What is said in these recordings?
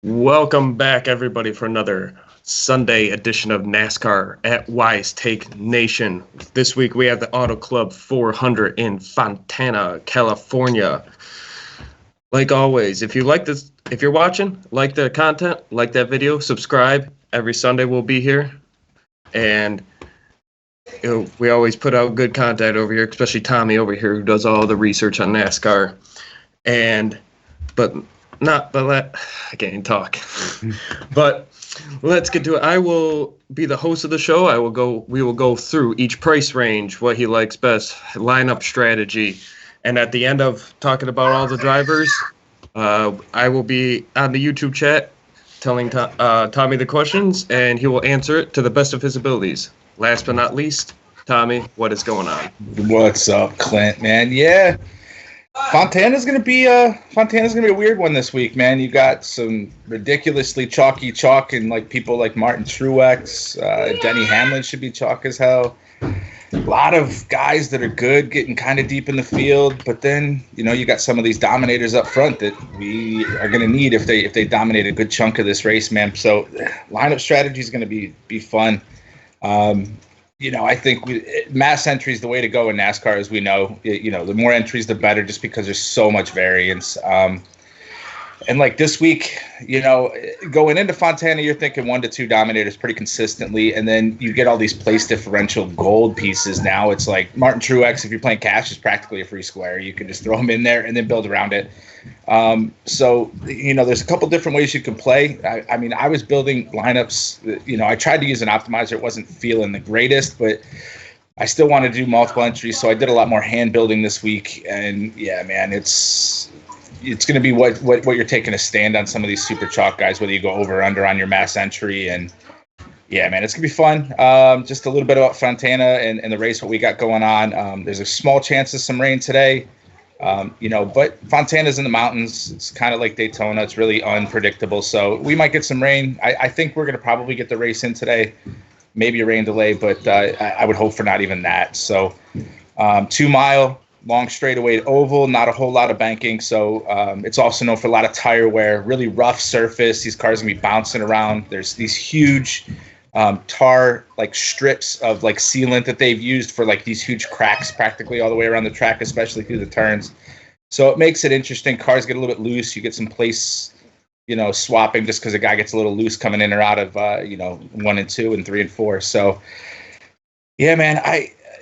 Welcome back, everybody, for another Sunday edition of NASCAR at Wise Take Nation. This week we have the Auto Club 400 in Fontana, California. Like always, if you like this, if you're watching, like the content, like that video, subscribe. Every Sunday we'll be here, and we always put out good content over here, especially Tommy over here who does all the research on NASCAR. I can't even talk. But let's get to it. I will be the host of the show. We will go through each price range, what he likes best, lineup strategy, and at the end of talking about all the drivers, I will be on the YouTube chat telling Tommy the questions, and he will answer it to the best of his abilities. Last but not least, Tommy, what is going on? What's up, Clint, man? Yeah. Fontana's gonna be a weird one this week, man. You got some ridiculously chalky chalk and like people like Martin Truex, Denny Hamlin should be chalk as hell. A lot of guys that are good getting kind of deep in the field, but then you got some of these dominators up front that we are gonna need if they dominate a good chunk of this race, man. So lineup strategy is gonna be fun. I think mass entry is the way to go in NASCAR, as we know. The more entries, the better, just because there's so much variance. And like this week, going into Fontana, you're thinking 1 to 2 dominators pretty consistently, and then you get all these place differential gold pieces. Now it's like Martin Truex, if you're playing cash, is practically a free square. You can just throw him in there and then build around it. So there's a couple different ways you can play. I was building lineups. I tried to use an optimizer. It wasn't feeling the greatest, but I still want to do multiple entries. So I did a lot more hand building this week. And yeah, man, it's going to be what you're taking a stand on some of these super chalk guys, whether you go over or under on your mass entry. And yeah, man, it's going to be fun. Just a little bit about Fontana and the race, what we got going on. There's a small chance of some rain today. But Fontana's in the mountains. It's kind of like Daytona. It's really unpredictable. So we might get some rain. I think we're going to probably get the race in today, maybe a rain delay, but I would hope for not even that. So 2 mile, long straightaway oval, not a whole lot of banking. So it's also known for a lot of tire wear, really rough surface. These cars are going to be bouncing around. There's these huge tar like strips of like sealant that they've used for like these huge cracks practically all the way around the track, especially through the turns. So it makes it interesting. Cars get a little bit loose. You get some place, swapping just because a guy gets a little loose coming in or out of 1 and 2 and 3 and 4. So yeah, man,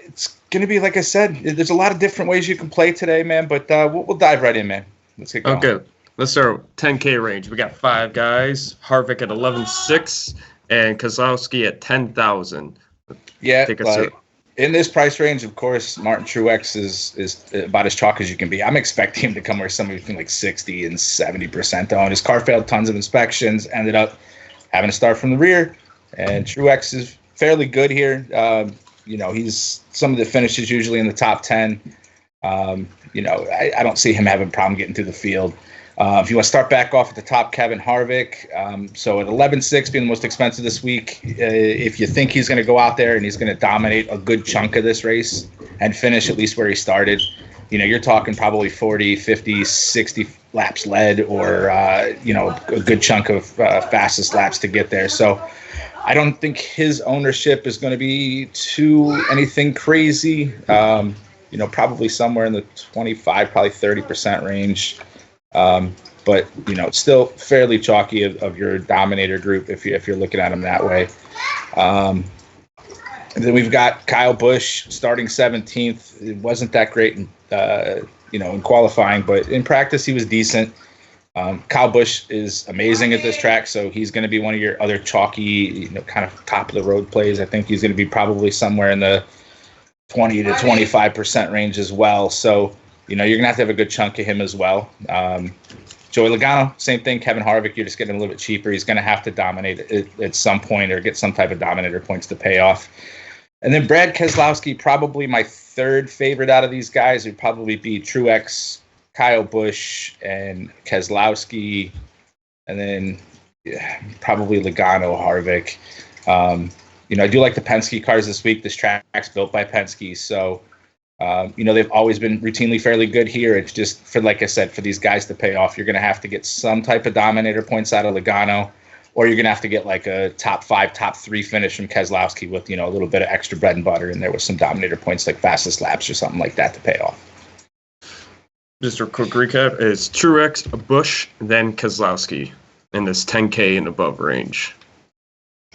it's gonna be, like I said, there's a lot of different ways you can play today, man. But we'll dive right in, man. Let's get going. Okay, let's start 10K range. We got 5 guys. Harvick at 11.6. And Kozlowski at 10,000. Yeah, in this price range, of course, Martin Truex is about as chalk as you can be. I'm expecting him to come where somewhere between like 60 and 70% owned. His car failed tons of inspections, ended up having to start from the rear. And Truex is fairly good here. He's some of the finishes usually in the top 10. I don't see him having a problem getting through the field. If you want to start back off at the top, Kevin Harvick. So at 11.6 being the most expensive this week, if you think he's going to go out there and he's going to dominate a good chunk of this race and finish at least where he started, you're talking probably 40, 50, 60 laps led or, a good chunk of fastest laps to get there. So I don't think his ownership is going to be too anything crazy, probably somewhere in the 25, probably 30% range. But it's still fairly chalky of your dominator group if you're looking at them that way. And then we've got Kyle Busch starting 17th. It wasn't that great in qualifying, but in practice he was decent. Kyle Busch is amazing at this track, so he's going to be one of your other chalky, kind of top of the road plays. I think he's going to be probably somewhere in the 20 to 25% range as well. So you're going to have a good chunk of him as well. Joey Logano, same thing. Kevin Harvick, you're just getting a little bit cheaper. He's going to have to dominate at some point or get some type of dominator points to pay off. And then Brad Keselowski, probably my third favorite out of these guys, would probably be Truex, Kyle Busch, and Keselowski. And then probably Logano, Harvick. I do like the Penske cars this week. This track's built by Penske, so They've always been routinely fairly good here. It's just for, like I said, for these guys to pay off, you're going to have to get some type of Dominator points out of Logano, or you're going to have to get like a top 5, top 3 finish from Keselowski with, a little bit of extra bread and butter in there with some Dominator points like fastest laps or something like that to pay off. Just a quick recap: it's Truex, Busch, then Kozlowski in this 10K and above range.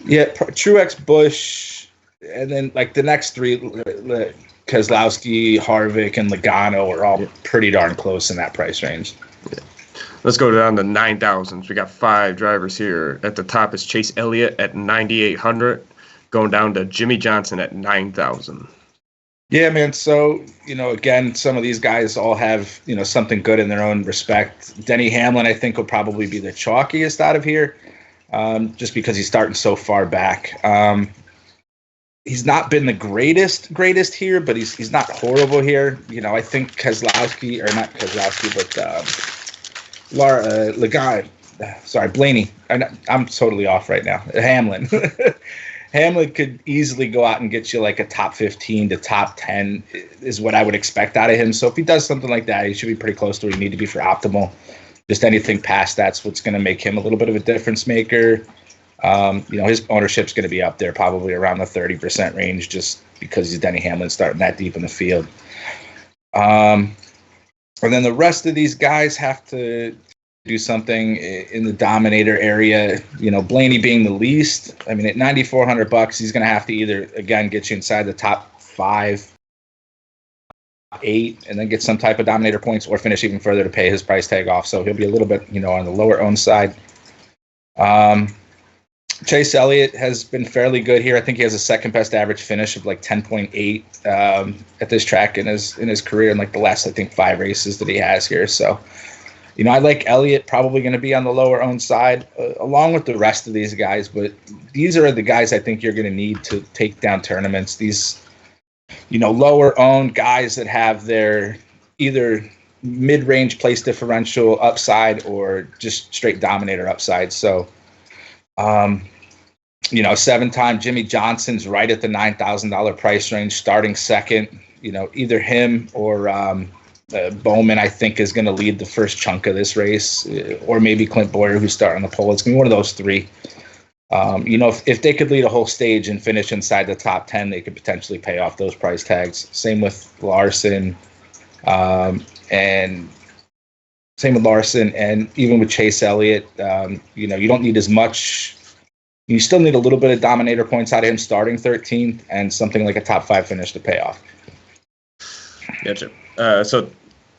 Yeah, Truex, Busch, and then like the next 3, Kozlowski, Harvick, and Logano are all pretty darn close in that price range. Yeah. Let's go down to 9,000s. We got 5 drivers here. At the top is Chase Elliott at 9,800, going down to Jimmy Johnson at 9,000. Yeah, man. So, again, some of these guys all have, something good in their own respect. Denny Hamlin, I think, will probably be the chalkiest out of here, just because he's starting so far back. He's not been the greatest here, but he's not horrible here. I think Keselowski, or not Keselowski, but Blaney. I'm totally off right now. Hamlin. Hamlin could easily go out and get you like a top 15 to top 10 is what I would expect out of him. So if he does something like that, he should be pretty close to where he need to be for optimal. Just anything past that's what's going to make him a little bit of a difference maker. His ownership's going to be up there probably around the 30% range just because he's Denny Hamlin starting that deep in the field. And then the rest of these guys have to do something in the Dominator area. Blaney being the least. I mean, at $9,400, he's going to have to either, again, get you inside the top 5, 8, and then get some type of Dominator points, or finish even further to pay his price tag off. So he'll be a little bit, on the lower owned side. Chase Elliott has been fairly good here. I think he has a second best average finish of like 10.8 at this track in his career in like the last, I think, 5 races that he has here. So, I like Elliott probably going to be on the lower owned side along with the rest of these guys. But these are the guys I think you're going to need to take down tournaments. These, lower owned guys that have their either mid-range place differential upside or just straight Dominator upside. So, 7-time Jimmy Johnson's right at the $9,000 price range, starting second. Either him or Bowman, I think, is going to lead the first chunk of this race, or maybe Clint Boyer, who's starting the pole. It's going to be one of those 3. If they could lead a whole stage and finish inside the top 10, they could potentially pay off those price tags. Same with Larson, and even with Chase Elliott. You don't need as much. You still need a little bit of Dominator points out of him starting 13th and something like a top 5 finish to pay off. Gotcha. So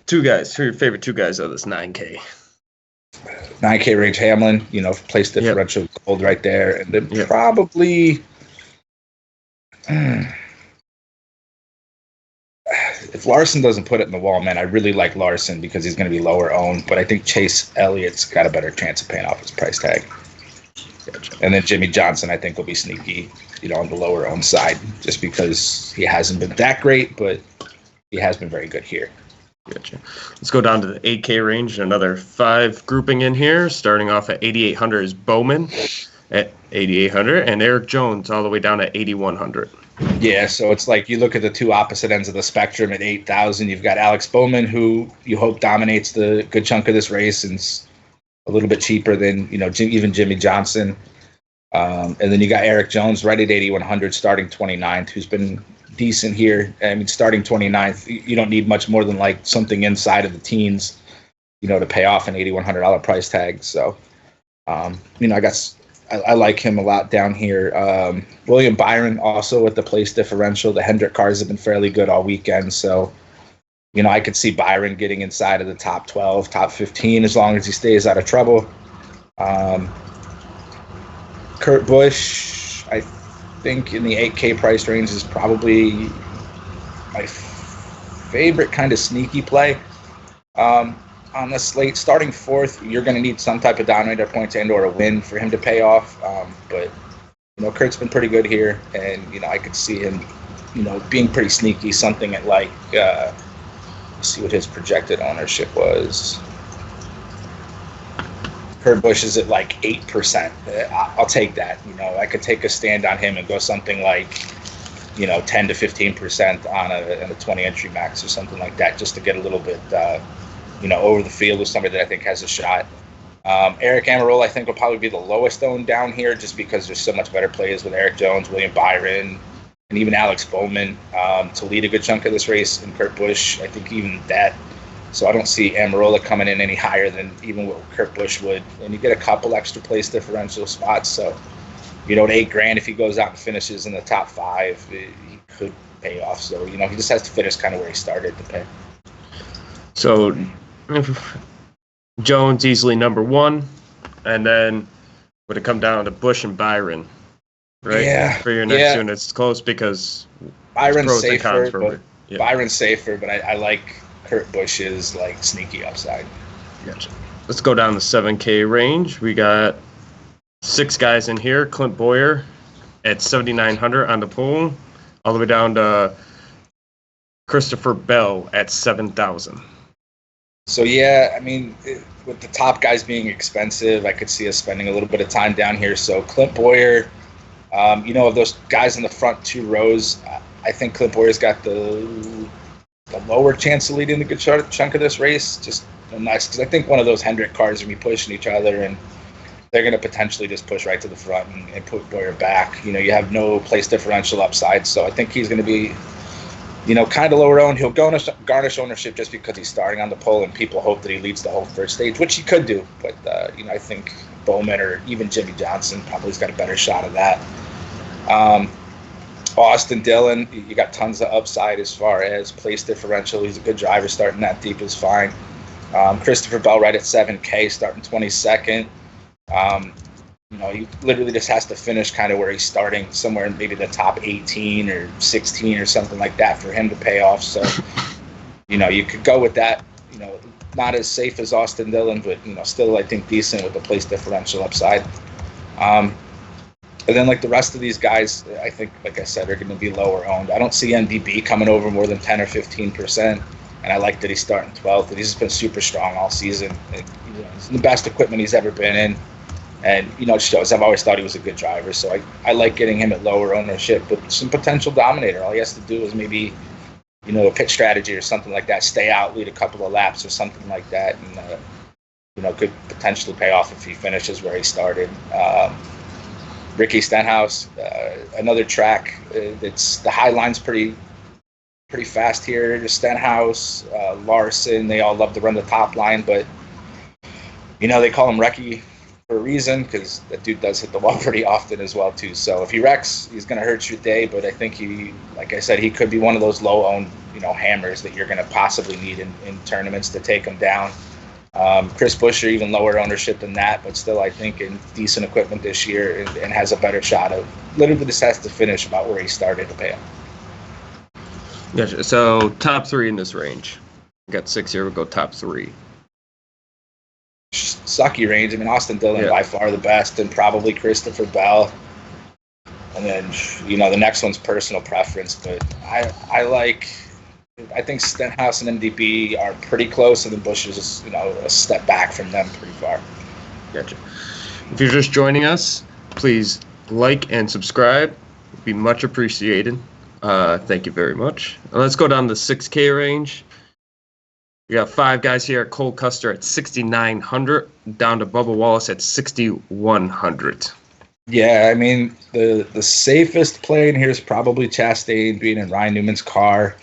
2 guys, who are your favorite 2 guys of this 9K? 9K range, Hamlin, place differential gold right there. And then probably, if Larson doesn't put it in the wall, man, I really like Larson because he's going to be lower owned. But I think Chase Elliott's got a better chance of paying off his price tag. Gotcha. And then Jimmy Johnson, I think, will be sneaky, on the lower owned side just because he hasn't been that great, but he has been very good here. Gotcha. Let's go down to the 8K range. Another 5 grouping in here. Starting off at 8,800 is Bowman at 8,800, and Eric Jones all the way down at 8,100. Yeah, so it's like you look at the 2 opposite ends of the spectrum at 8,000. You've got Alex Bowman, who you hope dominates the good chunk of this race and is a little bit cheaper than even Jimmy Johnson. And then you got Eric Jones right at 8,100, starting 29th, who's been decent here. I mean, starting 29th, you don't need much more than like something inside of the teens, to pay off an $8,100 price tag. So, I like him a lot down here. William Byron also with the place differential. The Hendrick cars have been fairly good all weekend. So, I could see Byron getting inside of the top 12, top 15 as long as he stays out of trouble. Kurt Busch, I think in the 8K price range is probably my favorite kind of sneaky play on the slate. Starting 4th, you're going to need some type of Dominator points and or a win for him to pay off. But Kurt's been pretty good here, and I could see him being pretty sneaky. Something at like let's see what his projected ownership was. Kurt Busch is at like 8%. I'll take that. I could take a stand on him and go something like 10 to 15% on a 20 entry max or something like that, just to get a little bit, over the field with somebody that I think has a shot. Eric Amarola, I think, will probably be the lowest owned down here, just because there's so much better plays with Eric Jones, William Byron, and even Alex Bowman to lead a good chunk of this race, and Kurt Busch, I think even that. So I don't see Amarola coming in any higher than even what Kurt Busch would. And you get a couple extra place differential spots. So, at $8,000, if he goes out and finishes in the top 5, he could pay off. So, he just has to finish kind of where he started to pay. So Jones easily number 1, and then would it come down to Busch and Byron, right? Yeah. For your next unit, it's close because Byron's safer, Byron's safer, but I like Kurt Busch's sneaky upside. Gotcha. Let's go down the 7K range. We got 6 guys in here. Clint Boyer at 7,900 on the pool, all the way down to Christopher Bell at 7,000. So, with the top guys being expensive, I could see us spending a little bit of time down here. So, Clint Boyer, of those guys in the front 2 rows, I think Clint Boyer's got the lower chance of leading a good chunk of this race. Just nice, because I think one of those Hendrick cars are going to be pushing each other, and they're going to potentially just push right to the front and put Boyer back. You have no place differential upside, so I think he's going to be kind of lower owned. He'll garnish ownership just because he's starting on the pole, and people hope that he leads the whole first stage, which he could do. But, I think Bowman or even Jimmy Johnson probably has got a better shot of that. Austin Dillon, you got tons of upside as far as place differential. He's a good driver. Starting that deep is fine. Christopher Bell right at 7K, starting 22nd. He literally just has to finish kind of where he's starting, somewhere in maybe the top 18 or 16 or something like that for him to pay off. So, you could go with that. Not as safe as Austin Dillon, but, still, I think, decent with the place differential upside. And then, the rest of these guys, I think, like I said, are going to be lower owned. I don't see NDB coming over more than 10 or 15%. And I like that he's starting 12th. And he's just been super strong all season. He's in the best equipment he's ever been in. And, it shows. I've always thought he was a good driver. So I like getting him at lower ownership, but some potential dominator. All he has to do is maybe, a pit strategy or something like that. Stay out, lead a couple of laps or something like that. And, could potentially pay off if he finishes where he started. Ricky Stenhouse, another track. It's the high line's pretty fast here. Stenhouse, Larson, they all love to run the top line, but they call him Wrecky for a reason, because that dude does hit the wall pretty often as well too. So if he wrecks, he's going to hurt your day. But I think he, like I said, he could be one of those low-owned, hammers that you're going to possibly need in tournaments to take him down. Chris Buescher, even lower ownership than that, but still I think in decent equipment this year and has a better shot of literally just has to finish about where he started to pay him. Gotcha. So top 3 in this range. We got 6 here. We'll go top 3. Sucky range. Austin Dillon by far the best, and probably Christopher Bell. And then, the next one's personal preference, but I think Stenhouse and MDB are pretty close, and then Busch is just, a step back from them pretty far. Gotcha. If you're just joining us, please like and subscribe. It'd be much appreciated. Thank you very much. Let's go down the 6K range. We got 5 guys here. Cole Custer at 6,900, down to Bubba Wallace at 6,100. Yeah, the safest play in here is probably Chastain being in Ryan Newman's car.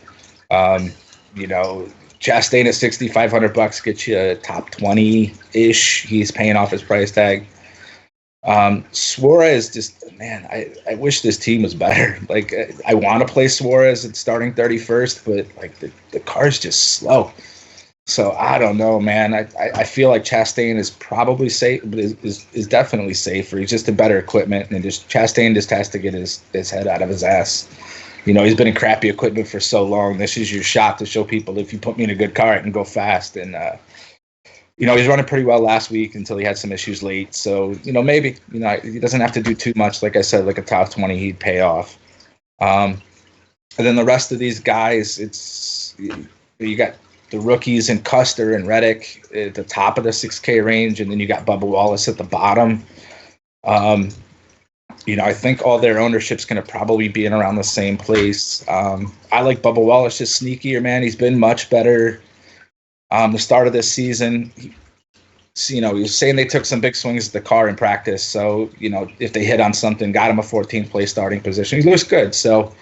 Chastain at $6,500 gets you a top 20-ish. He's paying off his price tag. Suarez just, man, I wish this team was better. I want to play Suarez at starting 31st, but the car's just slow. So I don't know, man. I feel like Chastain is probably safe, but is definitely safer. He's just in better equipment, and Chastain just has to get his head out of his ass. He's been in crappy equipment for so long. This is your shot to show people, if you put me in a good car, I can go fast. And he's running pretty well last week until he had some issues late. So maybe he doesn't have to do too much. Like I said, like a top 20, he'd pay off. And then the rest of these guys, it's you got the rookies and Custer and Reddick at the top of the 6K range, and then you got Bubba Wallace at the bottom. I think all their ownership's going to probably be in around the same place. I like Bubba Wallace, just sneakier, man. He's been much better the start of this season. He was saying they took some big swings at the car in practice. So, if they hit on something, got him a 14th place starting position. He looks good. So,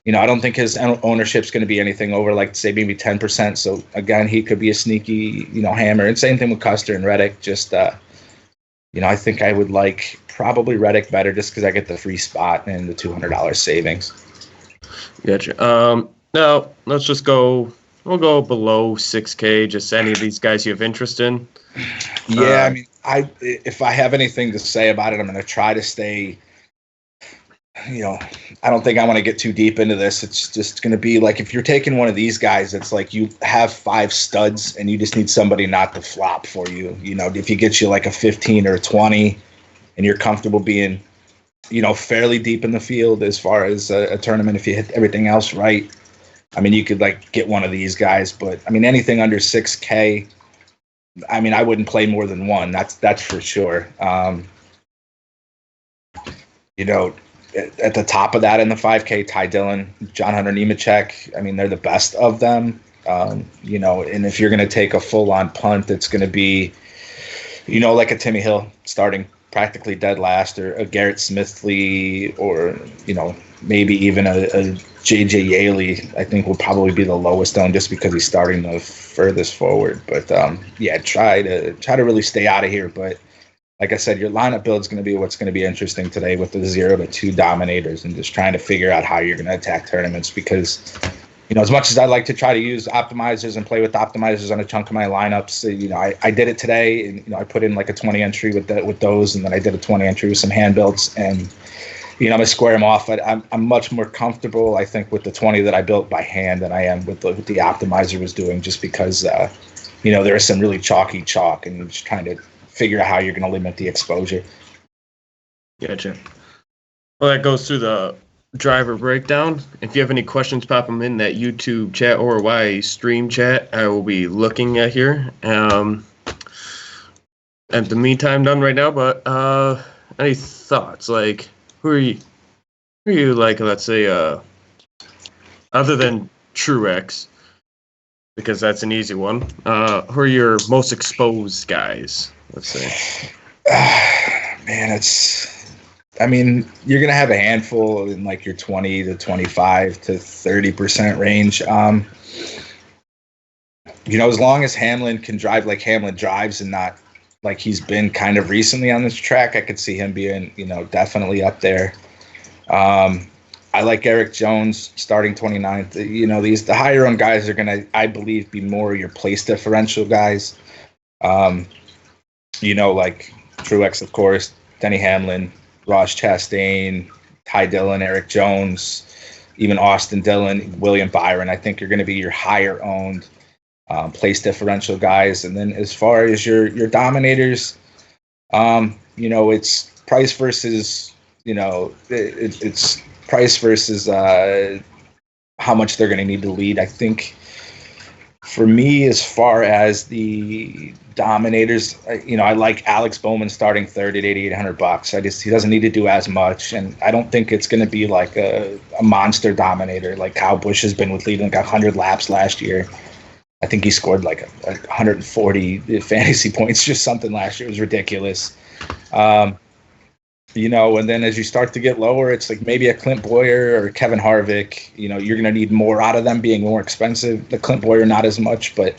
I don't think his ownership's going to be anything over, like, say, maybe 10%. So, again, he could be a sneaky, hammer. And same thing with Custer and Reddick. Just, I think I would like probably Reddick better just because I get the free spot and the $200 savings. Gotcha. Now, let's just go. We'll go below 6K. Just any of these guys you have interest in. Yeah, if I have anything to say about it, I'm going to try to stay. I don't think I want to get too deep into this. It's just going to be like if you're taking one of these guys, it's like you have 5 studs and you just need somebody not to flop for you. If you get you like a 15 or a 20 and you're comfortable being, fairly deep in the field as far as a tournament, if you hit everything else right, you could like get one of these guys. But anything under 6K, I wouldn't play more than one. That's for sure. At the top of that in the 5K, Ty Dillon, John Hunter Nemechek, they're the best of them. And if you're going to take a full-on punt, it's going to be, like a Timmy Hill starting practically dead last, or a Garrett Smithley, or, maybe even a J.J. Yaley, I think will probably be the lowest owned just because he's starting the furthest forward. But, try to really stay out of here. But, like I said, your lineup build is going to be what's going to be interesting today with the 0 to 2 Dominators and just trying to figure out how you're going to attack tournaments because, as much as I like to try to use optimizers and play with optimizers on a chunk of my lineups, I did it today and, I put in like a 20 entry with those, and then I did a 20 entry with some hand builds, and, I'm going to square them off. But I'm much more comfortable, I think, with the 20 that I built by hand than I am with what the optimizer was doing, just because, there is some really chalky chalk and just trying to figure out how you're going to limit the exposure. Gotcha. Well, that goes through the driver breakdown. If you have any questions, pop them in that YouTube chat or stream chat. I will be looking at here. At the meantime, done right now. But any thoughts? Like, who are you like? Let's say, other than Truex, because that's an easy one. Who are your most exposed guys? Let's see. Man, you're going to have a handful in like your 20 to 25 to 30% range. As long as Hamlin can drive like Hamlin drives and not like he's been kind of recently on this track, I could see him being, definitely up there. I like Eric Jones starting 29th. The higher owned guys are going to, I believe, be more your place differential guys. Like Truex, of course, Denny Hamlin, Ross Chastain, Ty Dillon, Eric Jones, even Austin Dillon, William Byron. I think you're going to be your higher owned place differential guys. And then as far as your Dominators, it's price versus, it's price versus how much they're going to need to lead. I think for me, as far as the Dominators, I like Alex Bowman starting third at $8,800. He doesn't need to do as much, and I don't think it's going to be like a monster Dominator like Kyle Busch has been with Leland. Got 100 laps last year. I think he scored like 140 fantasy points, just something last year. It was ridiculous. And then as you start to get lower, it's like maybe a Clint Boyer or Kevin Harvick. You're going to need more out of them being more expensive. The Clint Boyer, not as much, but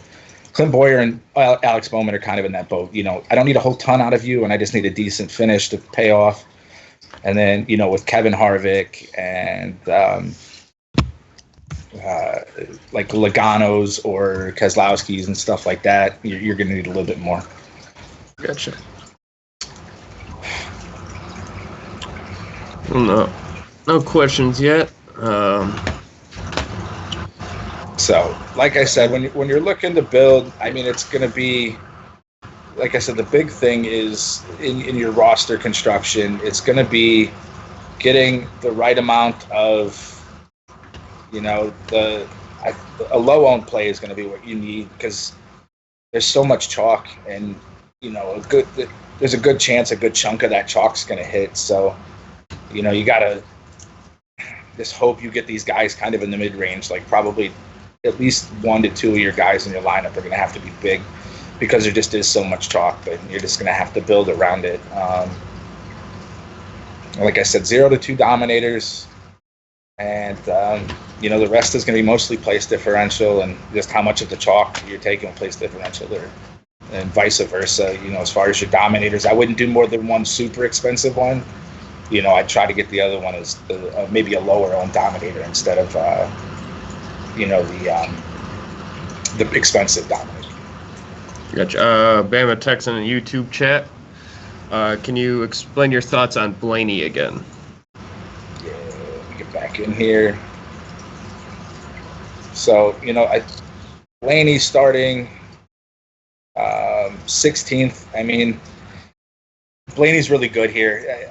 Clint Boyer and Alex Bowman are kind of in that boat. I don't need a whole ton out of you, and I just need a decent finish to pay off. And then, with Kevin Harvick and like Logano's or Keselowski's and stuff like that, you're going to need a little bit more. Gotcha. No questions yet. So, like I said, when you're looking to build, it's going to be, like I said, the big thing is in your roster construction, it's going to be getting the right amount of, a low-owned play is going to be what you need because there's so much chalk and, there's a good chance a good chunk of that chalk's going to hit. So, You got to just hope you get these guys kind of in the mid-range, like probably at least 1 to 2 of your guys in your lineup are going to have to be big because there just is so much chalk, but you're just going to have to build around it. Like I said, 0 to 2 Dominators, and the rest is going to be mostly place differential and just how much of the chalk you're taking with place differential there, and vice versa. As far as your Dominators, I wouldn't do more than one super expensive one. I'd try to get the other one as maybe a lower owned Dominator instead of the expensive Dominator. Gotcha. Bama Texan in YouTube chat. Can you explain your thoughts on Blaney again? Yeah, let me get back in here. So, Blaney starting 16th. I mean, Blaney's really good here.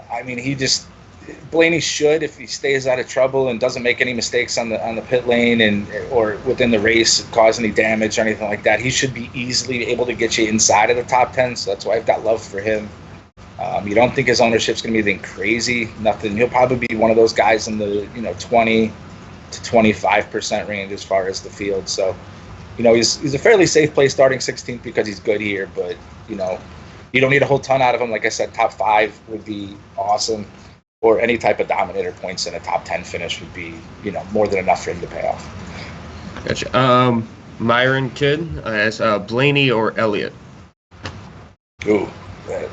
Blaney should, if he stays out of trouble and doesn't make any mistakes on the pit lane or within the race, cause any damage or anything like that, he should be easily able to get you inside of the top 10. So that's why I've got love for him. You don't think his ownership's going to be anything crazy? Nothing. He'll probably be one of those guys in the 20 to 25% range as far as the field. So, he's a fairly safe play starting 16th because he's good here. But you don't need a whole ton out of him. Like I said, top 5 would be awesome, or any type of Dominator points in a top 10 finish would be more than enough for him to pay off. Gotcha. Myron Kid as Blaney or Elliott. Ooh.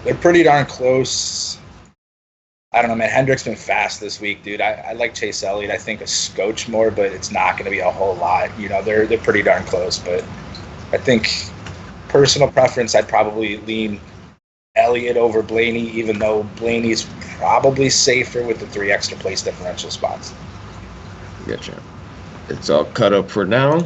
They're pretty darn close. I don't know, man. Hendrick's been fast this week, dude. I like Chase Elliott. I think a scotch more, but it's not going to be a whole lot. They're pretty darn close. But I think personal preference, I'd probably lean Elliott over Blaney, even though Blaney's probably safer with the 3 extra place differential spots. Gotcha. It's all cut up for now.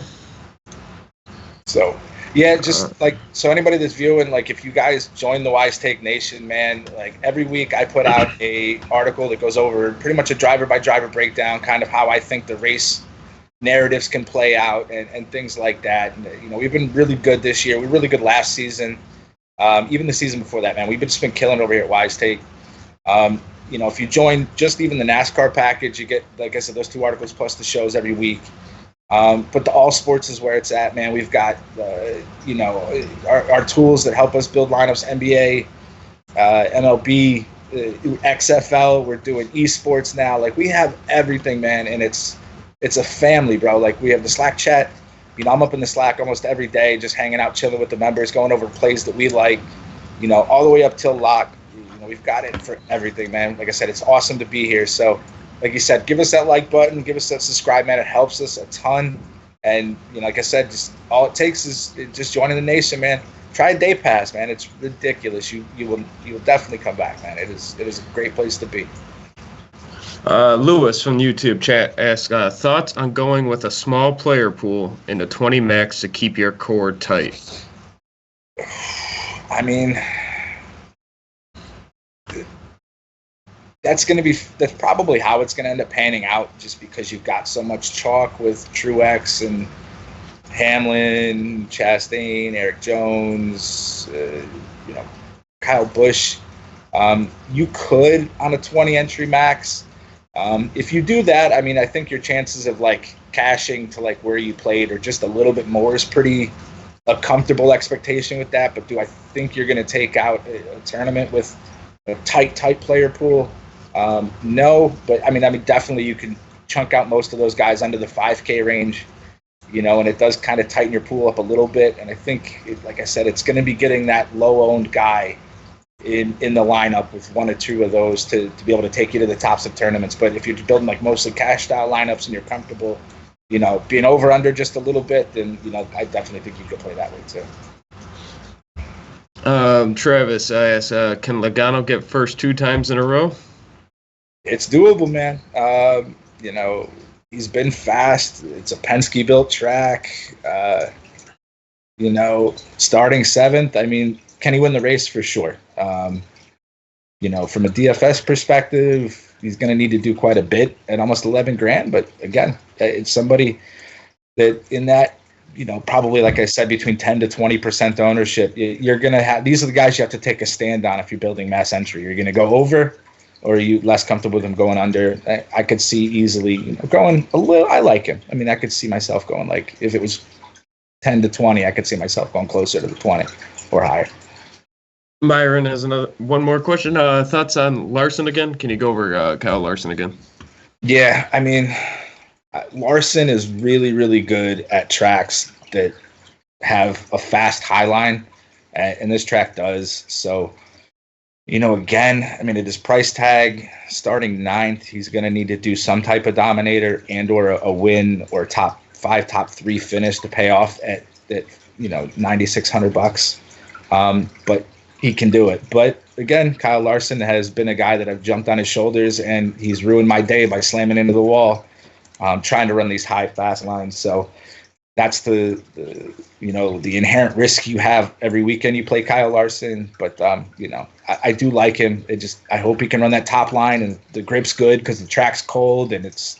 So, yeah, just so anybody that's viewing, if you guys join the Wise Take Nation, man, every week I put out a article that goes over pretty much a driver-by-driver breakdown, kind of how I think the race narratives can play out and things like that. And, we've been really good this year. We were really good last season. Even the season before that, man, we've just been killing over here at Wise Take. If you join just even the NASCAR package, you get, like I said, those 2 articles plus the shows every week. But the all sports is where it's at, man. We've got, our tools that help us build lineups, NBA, MLB, XFL. We're doing esports now. We have everything, man. And it's a family, bro. We have the Slack chat. I'm up in the Slack almost every day, just hanging out, chilling with the members, going over plays that we like, all the way up till lock. We've got it for everything, man. Like I said, it's awesome to be here. So, like you said, give us that like button, give us that subscribe, man. It helps us a ton. And, like I said, just all it takes is just joining the nation, man. Try a day pass, man. It's ridiculous. You will definitely come back, man. It is a great place to be. Lewis from YouTube chat asks, thoughts on going with a small player pool in the 20 max to keep your core tight? I mean, that's probably how it's going to end up panning out, just because you've got so much chalk with Truex and Hamlin, Chastain, Eric Jones, Kyle Busch. You could on a 20 entry max. If you do that, I mean, I think your chances of cashing to where you played or just a little bit more is a comfortable expectation with that. But do I think you're going to take out a tournament with a tight player pool? No, but I mean, definitely you can chunk out most of those guys under the 5K range, and it does kind of tighten your pool up a little bit. And I think, like I said, it's going to be getting that low-owned guy in the lineup with 1 or 2 of those to be able to take you to the tops of tournaments. But if you're building mostly cash style lineups and you're comfortable, being over under just a little bit, then I definitely think you could play that way too. Travis asks, can Logano get first 2 times in a row? It's doable, man. He's been fast. It's a Penske built track. Starting 7th. I mean, can he win the race? For sure. From a DFS perspective, he's going to need to do quite a bit at almost $11,000. But again, it's somebody that in that, probably, like I said, between 10 to 20% ownership, you're going to have, these are the guys you have to take a stand on if you're building mass entry. You're going to go over or are you less comfortable with him going under? I could see easily going a little. I like him. I mean, I could see myself going like if it was 10 to 20, I could see myself going closer to the 20 or higher. Byron has one more question. Thoughts on Larson again? Can you go over Kyle Larson again? Yeah, I mean, Larson is really, really good at tracks that have a fast high line, and this track does. So, again, I mean, at his price tag, starting 9th, he's going to need to do some type of Dominator and or a win or top 5, top 3 finish to pay off at $9,600. But he can do it. But again, Kyle Larson has been a guy that I've jumped on his shoulders, and he's ruined my day by slamming into the wall, trying to run these high, fast lines. So that's the inherent risk you have every weekend you play Kyle Larson. But, I do like him. I hope he can run that top line, and the grip's good because the track's cold, and it's,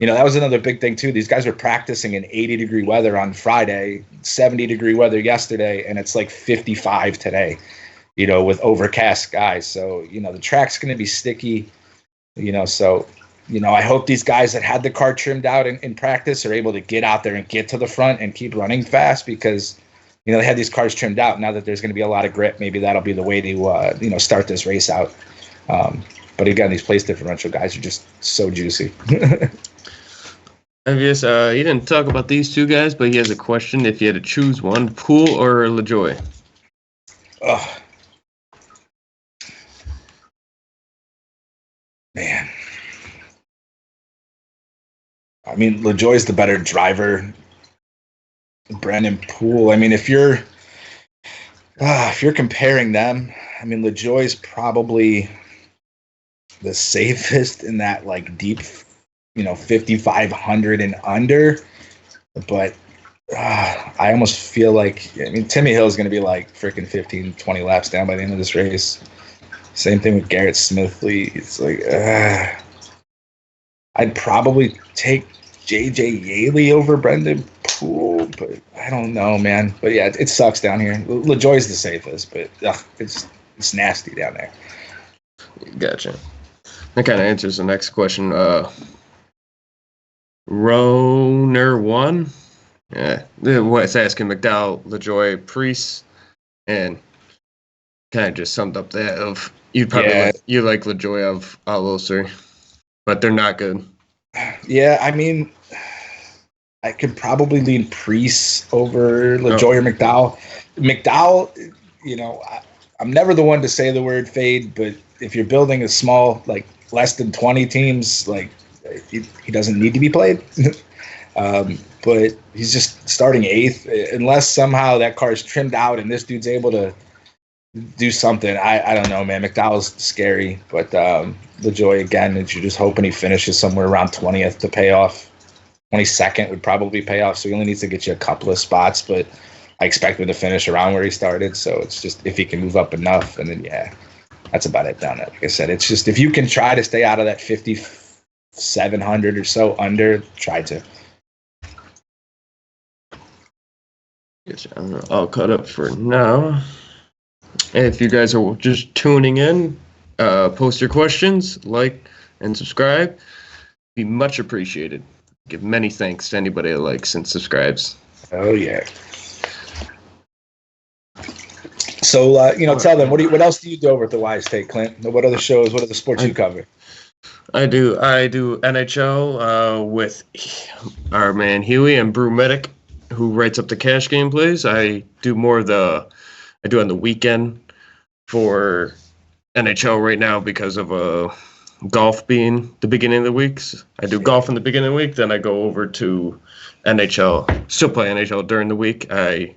that was another big thing too. These guys were practicing in 80-degree weather on Friday, 70-degree weather yesterday, and it's like 55 today, with overcast skies. So, the track's going to be sticky, so, I hope these guys that had the car trimmed out in practice are able to get out there and get to the front and keep running fast because, they had these cars trimmed out. Now that there's going to be a lot of grip, maybe that'll be the way to, start this race out. But again, these place differential guys are just so juicy. I guess he didn't talk about these two guys, but he has a question. If you had to choose one, Poole or LaJoie? Oh, man. I mean, LaJoie's the better driver. Brendan Poole. I mean, if you're comparing them, I mean, LaJoie's probably the safest in that like deep 5,500 and under, but I almost feel like, Timmy Hill's going to be like freaking 15, 20 laps down by the end of this race. Same thing with Garrett Smithley. It's like, I'd probably take JJ Yaley over Brendan Poole, but I don't know, man. But yeah, it sucks down here. LaJoie's the safest, but it's nasty down there. Gotcha. That kind of answers the next question. Roner 1. Yeah. It's asking McDowell, LaJoie, Priest, and kind of just summed up that of you'd probably like LaJoie of all those three, but they're not good. Yeah, I mean, I could probably lean Priest over LaJoie or McDowell. McDowell, I'm never the one to say the word fade, but if you're building a small, like less than 20 teams, like he doesn't need to be played. But he's just starting 8th. Unless somehow that car is trimmed out and this dude's able to do something. I don't know, man. McDowell's scary, but LaJoie, again, you're just hoping he finishes somewhere around 20th to pay off. 22nd would probably pay off, so he only needs to get you a couple of spots, but I expect him to finish around where he started, so it's just if he can move up enough, and then, that's about it down there. Like I said, it's just if you can try to stay out of that 5,700 or so under, try to. I'm all caught up for now. And if you guys are just tuning in, post your questions, like, and subscribe. Be much appreciated. Give many thanks to anybody that likes and subscribes. Oh, yeah. So, tell them, what else do you do over at the Wise Take, Clint? What other shows, what other sports you cover? I do NHL with our man Huey and Brew Medic, who writes up the cash game plays. I do on the weekend for NHL right now because of golf being the beginning of the weeks. I do golf in the beginning of the week, then I go over to NHL, still play NHL during the week. I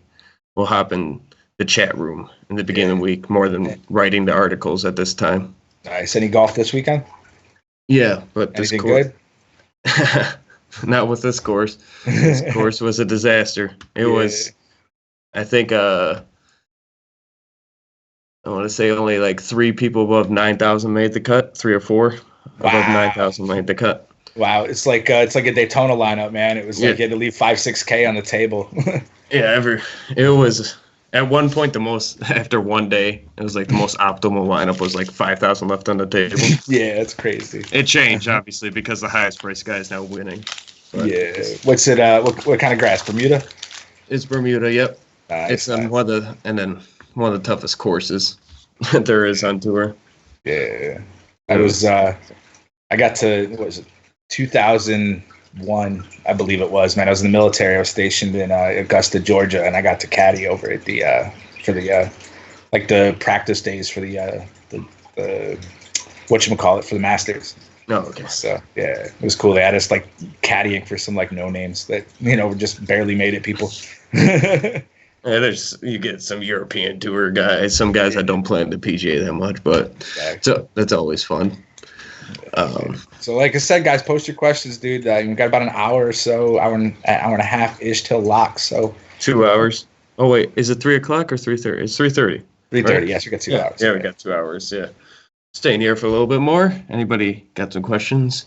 will hop in the chat room in the beginning of the week more than writing the articles at this time. Nice. Any golf this weekend? Yeah, but anything good? Not with this course. This course was a disaster. It was, I think, I want to say only like 3 people above 9,000 made the cut. 3 or 4 above 9,000 made the cut. Wow, it's like a Daytona lineup, man. It was like you had to leave 5-6K on the table. Yeah, it At one point, after one day, it was like the most optimal lineup was like 5,000 left on the table. Yeah, it's crazy. It changed obviously because the highest price guy is now winning. But yeah. What's it? What kind of grass? Bermuda? It's Bermuda. Yep. Nice, it's one of the toughest courses there is on tour. Yeah. I got to, what was it, 2001, I believe it was, man. I was in the military. I was stationed in Augusta, Georgia, and I got to caddy over at for the practice days for the whatchamacallit, for the Masters. Oh, okay. So, yeah, it was cool. They had us, like, caddying for some, like, no-names that, just barely made it people. Yeah, you get some European tour guys, some guys that don't play in the PGA that much, but so that's always fun. So, like I said, guys, post your questions, dude. We've got about an hour or so, hour and a half-ish till lock. So 2 hours. Oh, wait, is it 3 o'clock or 3:30? It's 3:30. 3:30, right? yes, we got 2 hours. Yeah, we got 2 hours, yeah. Staying here for a little bit more. Anybody got some questions?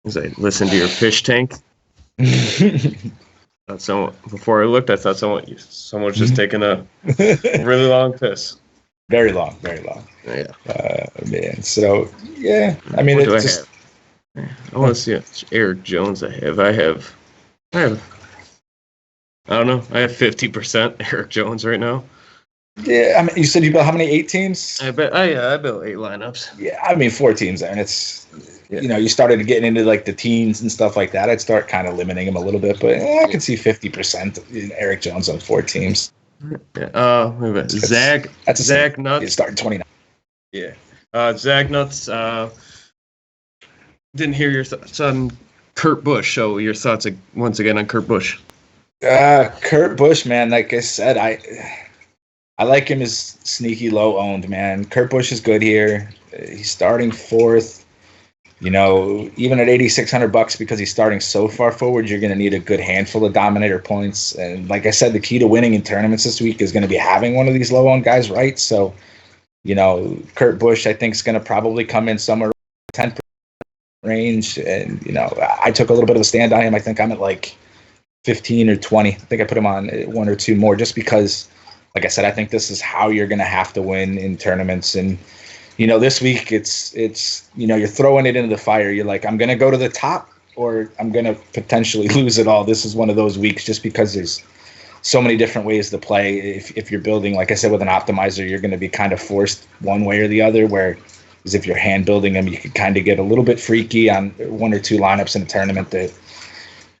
As I listen to your fish tank. Before I looked, I thought someone was just taking a really long piss. Very long. Yeah. Man. So yeah, I mean, it's just. I want to see how Eric Jones I have. I don't know. I have 50% Eric Jones right now. Yeah, I mean, you said you built how many? 8 teams? I built 8 lineups. Yeah, I mean 4 teams, and it's you started getting into like the teens and stuff like that. I'd start kind of limiting him a little bit, but I can see 50% in Eric Jones on 4 teams. Yeah. Zach. That's Zach Nuts. He's starting 29. Yeah. Zach Nuts. Didn't hear your thoughts on Kurt Busch. So your thoughts once again on Kurt Busch. Kurt Busch, man. Like I said, I like him as sneaky low owned, man. Kurt Busch is good here. He's starting 4th. Even at $8,600, because he's starting so far forward, you're going to need a good handful of Dominator points. And like I said, the key to winning in tournaments this week is going to be having one of these low owned guys, right? So, Kurt Busch, I think, is going to probably come in somewhere 10% range. And, I took a little bit of a stand on him. I think I'm at like 15 or 20. I think I put him on 1 or 2 more just because, like I said, I think this is how you're going to have to win in tournaments. And, this week it's you're throwing it into the fire. You're like, I'm going to go to the top or I'm going to potentially lose it all. This is one of those weeks just because there's so many different ways to play. If you're building, like I said, with an optimizer, you're going to be kind of forced one way or the other, whereas if you're hand building them, you could kind of get a little bit freaky on 1 or 2 lineups in a tournament that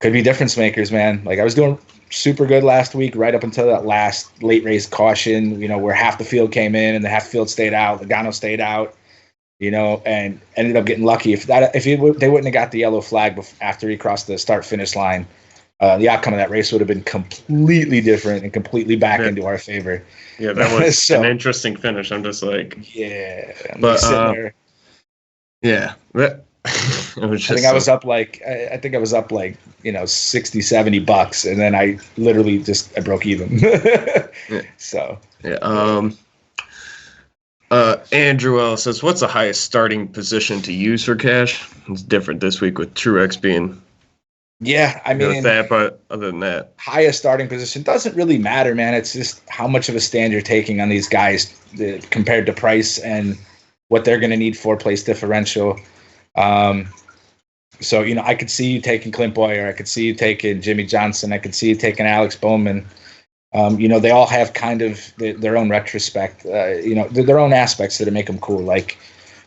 could be difference makers, man. Like I was doing super good last week, right up until that last late race caution, where half the field came in and the half field stayed out. Logano stayed out, and ended up getting lucky. If they wouldn't have got the yellow flag after he crossed the start finish line, the outcome of that race would have been completely different and completely back into our favor. Yeah, that was an interesting finish. I'm just like, yeah, but yeah. I think I was up like 60, $70, and then I literally I broke even. Yeah. So yeah. Andrew L says, "What's the highest starting position to use for cash?" It's different this week with Truex being. Yeah, I mean that, but other than that, highest starting position doesn't really matter, man. It's just how much of a stand you're taking on these guys compared to price and what they're going to need for place differential. So, I could see you taking Clint Boyer. I could see you taking Jimmy Johnson. I could see you taking Alex Bowman. They all have kind of their own retrospect, their own aspects that make them cool. Like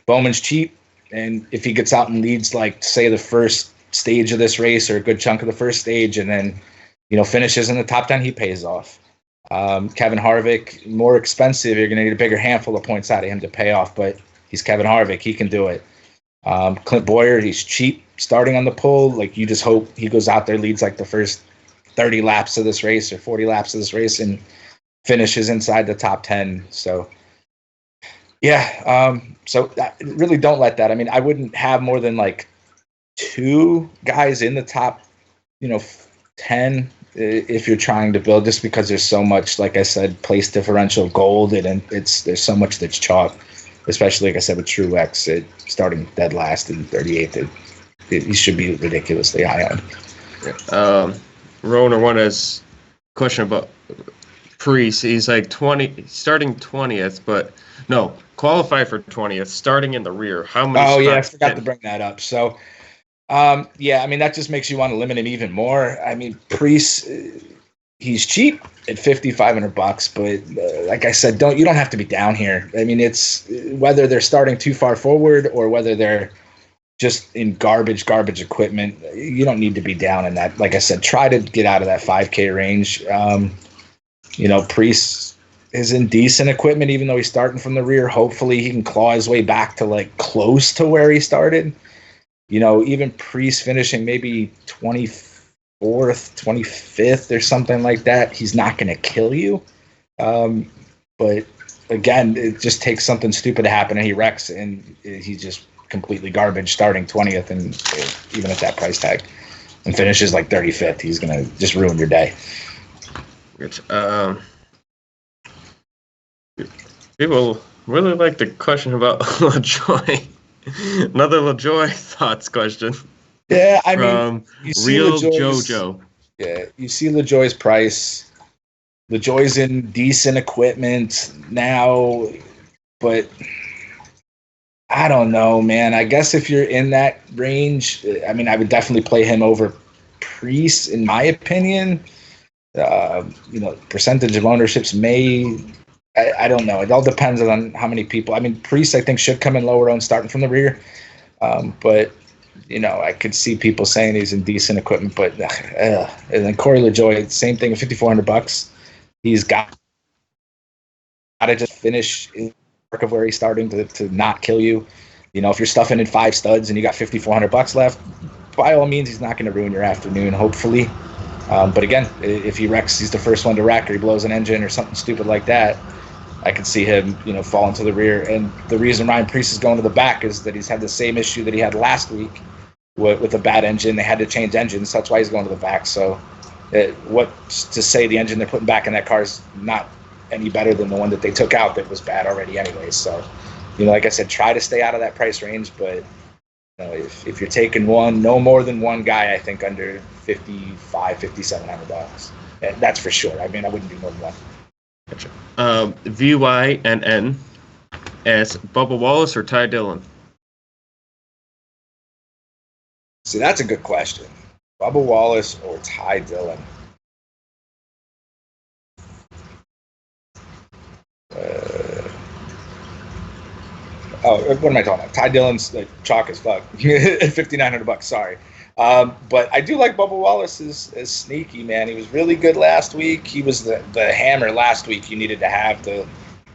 Bowman's cheap. And if he gets out and leads, like, say, the first stage of this race or a good chunk of the first stage and then, finishes in the top 10, he pays off. Kevin Harvick, more expensive. You're going to need a bigger handful of points out of him to pay off, but he's Kevin Harvick. He can do it. Clint Boyer, he's cheap starting on the pole. Like, you just hope he goes out there, leads like the first 30 laps of this race or 40 laps of this race and finishes inside the top 10. So, yeah. So really don't let that. I mean, I wouldn't have more than like 2 guys in the top, 10 if you're trying to build, just because there's so much, like I said, place differential gold and there's so much that's chalk. Especially, like I said, with Truex, starting dead last in 38th, he should be ridiculously high on. Roner one has question about Priest. He's like starting 20th, but no, qualify for 20th, starting in the rear. How many? Oh yeah, I forgot to bring that up. So, yeah, I mean that just makes you want to limit him even more. I mean, Priest, he's cheap at $5,500, but like I said, you don't have to be down here. I mean, it's whether they're starting too far forward or whether they're just in garbage equipment. You don't need to be down in that. Like I said, try to get out of that 5K range. Priest is in decent equipment, even though he's starting from the rear. Hopefully he can claw his way back to like close to where he started. Even Priest finishing maybe 24th, 25th or something like that, he's not going to kill you. But again, it just takes something stupid to happen and he wrecks and he's just completely garbage starting 20th and even at that price tag and finishes like 35th. He's going to just ruin your day. People really like the question about LaJoy. Another LaJoy thoughts question. Yeah, I mean, you see Real JoJo. Yeah, you see LaJoy's price. LaJoy's in decent equipment now, but I don't know, man. I guess if you're in that range, I mean, I would definitely play him over Priest, in my opinion. Percentage of ownerships I don't know. It all depends on how many people. I mean, Priest, I think, should come in lower owned starting from the rear. But, I could see people saying he's in decent equipment. But, and then Corey LaJoy, same thing, $5,400. He's got to just finish in work of where he's starting to not kill you. If you're stuffing in 5 studs and you got $5,400 left, by all means, he's not going to ruin your afternoon, hopefully. But again, if he wrecks, he's the first one to wreck, or he blows an engine or something stupid like that, I could see him, fall into the rear. And the reason Ryan Priest is going to the back is that he's had the same issue that he had last week with a bad engine. They had to change engines. That's why he's going to the back. So what to say the engine they're putting back in that car is not any better than the one that they took out that was bad already anyway. So, like I said, try to stay out of that price range. But if you're taking no more than one guy, I think under $5,700. That's for sure. I mean, I wouldn't do more than one. Gotcha. VYNN as Bubba Wallace or Ty Dillon? See, that's a good question. Bubba Wallace or Ty Dillon? What am I talking about? Ty Dillon's chalk as fuck. $5,900. Sorry. But I do like Bubba Wallace as sneaky, man. He was really good last week. He was the hammer last week you needed to have to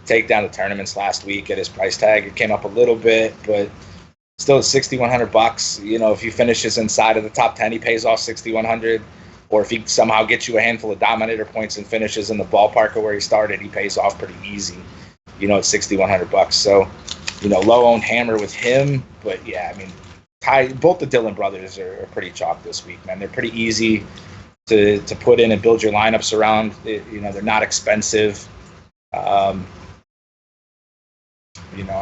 take down the tournaments last week at his price tag. It came up a little bit, but still at $6,100. If he finishes inside of the top 10, he pays off $6,100. Or if he somehow gets you a handful of Dominator points and finishes in the ballpark of where he started, he pays off pretty easy, at $6,100. So, low owned hammer with him. But yeah, I mean, both the Dillon brothers are pretty chalk this week, man. They're pretty easy to put in and build your lineups around. They're not expensive. I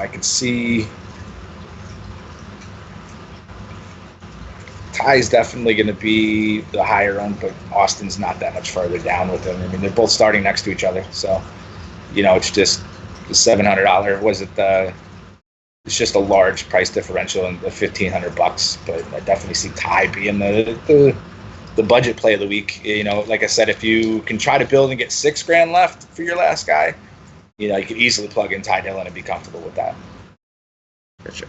could see Ty's definitely going to be the higher owned, but Austin's not that much further down with him. I mean, they're both starting next to each other, so it's just the $700. Was it it's just a large price differential and the $1,500, but I definitely see Ty being the budget play of the week. Like I said, if you can try to build and get $6,000 left for your last guy, you could easily plug in Ty Dillon and be comfortable with that. Gotcha.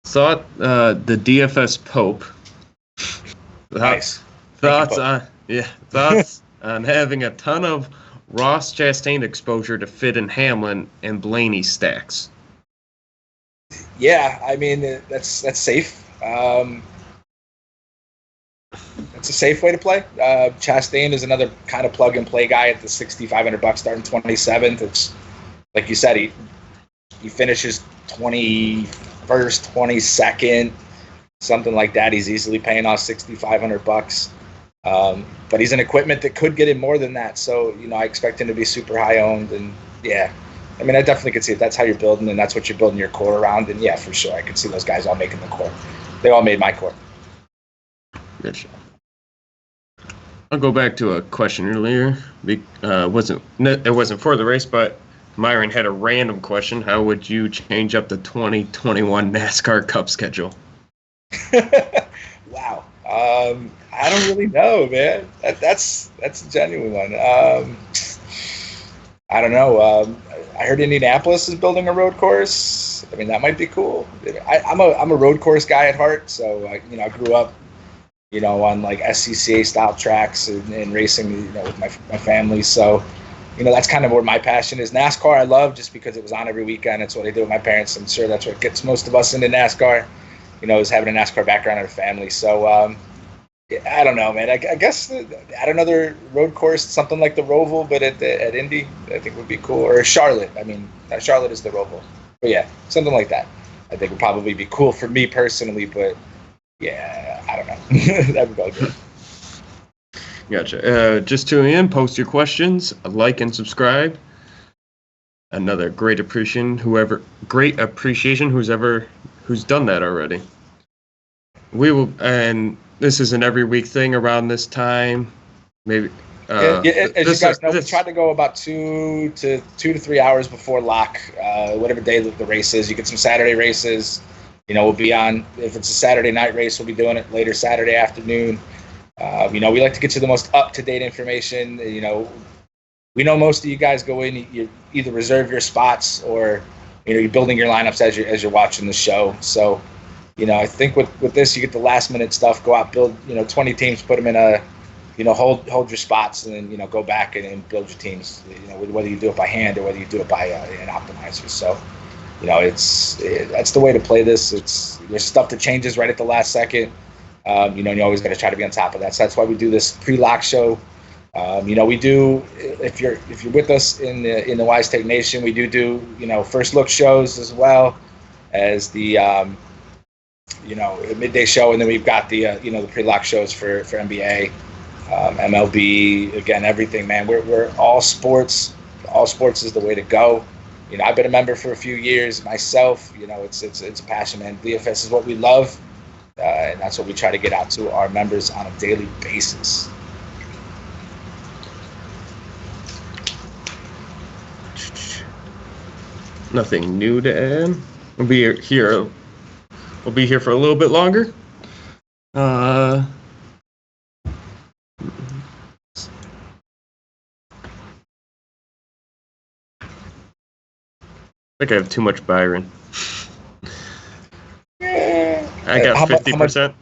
Thought the DFS Pope. Nice. Thoughts on having a ton of Ross Chastain exposure to fit in Hamlin and Blaney stacks. Yeah, I mean that's safe. That's a safe way to play. Chastain is another kind of plug and play guy at the $6,500 starting 27th. It's like you said, he finishes 21st, 22nd, something like that. He's easily paying off $6,500. But he's an equipment that could get him more than that. So, I expect him to be super high owned. And yeah, I mean, I definitely could see if that's how you're building and that's what you're building your core around. And yeah, for sure, I could see those guys all making the core. They all made my core. Good shot. I'll go back to a question earlier. It wasn't for the race, but Myron had a random question. How would you change up the 2021 NASCAR Cup schedule? Wow. I don't really know, man. That's a genuine one. I don't know. I heard Indianapolis is building a road course. I mean, that might be cool. I'm a road course guy at heart, so I grew up, on like SCCA style tracks and racing, with my family. So, that's kind of where my passion is. NASCAR I love just because it was on every weekend. It's what I did with my parents. I'm sure that's what gets most of us into NASCAR, is having a NASCAR background in our family. So, I don't know, man. I guess add another road course, something like the Roval, but at Indy, I think would be cool. Or Charlotte. I mean, Charlotte is the Roval. But yeah, something like that. I think would probably be cool for me personally, but yeah, I don't know. That would go good. Gotcha. Just tuning in, post your questions, like and subscribe. Another great appreciation who's done that already. We will, and this is an every week thing around this time. Maybe. As you guys know, we try to go about 2 to 3 hours before lock, whatever day the race is. You get some Saturday races. We'll be on, if it's a Saturday night race, we'll be doing it later Saturday afternoon. We like to get you the most up-to-date information. We know most of you guys go in, you either reserve your spots or, you're building your lineups as you're watching the show. So, I think with this, you get the last-minute stuff, go out, build, 20 teams, put them in a, hold your spots, and then, go back and build your teams, whether you do it by hand or whether you do it by an optimizer. So, that's the way to play this. There's stuff that changes right at the last second. You always got to try to be on top of that. So that's why we do this pre-lock show. We do, if you're with us in the Wise Take Nation, we do first look shows as well as the midday show, and then we've got the the pre-lock shows for NBA, MLB, again, everything, man. We're all sports. All sports is the way to go. I've been a member for a few years myself. It's a passion, man. DFS is what we love. And that's what we try to get out to our members on a daily basis. Nothing new to add. We'll be here for a little bit longer. I think I have too much Byron. I got 50%.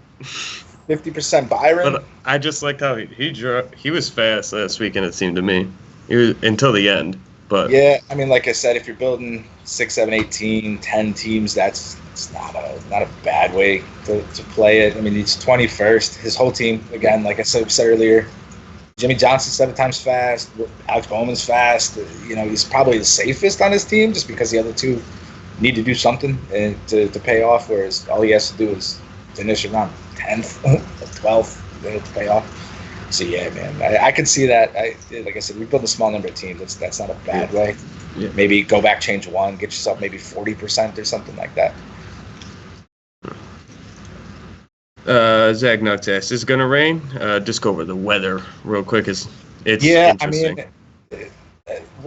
50% Byron. But I just liked how he was fast last weekend. It seemed to me, he was until the end. But yeah, I mean, like I said, if you're building 6, 7, 18, 10 teams, it's not a bad way to play it. I mean, he's 21st. His whole team, again, like I said earlier, Jimmy Johnson's 7 times fast. Alex Bowman's fast. He's probably the safest on his team just because the other two need to do something to pay off, whereas all he has to do is finish around 10th, 12th to pay off. So yeah, man, I can see that. Like I said, we build a small number of teams. That's not a bad way. Yeah. Maybe go back, change one, get yourself maybe 40% or something like that. Zach Nuts asks, is it going to rain? Just go over the weather real quick. It's interesting. I mean,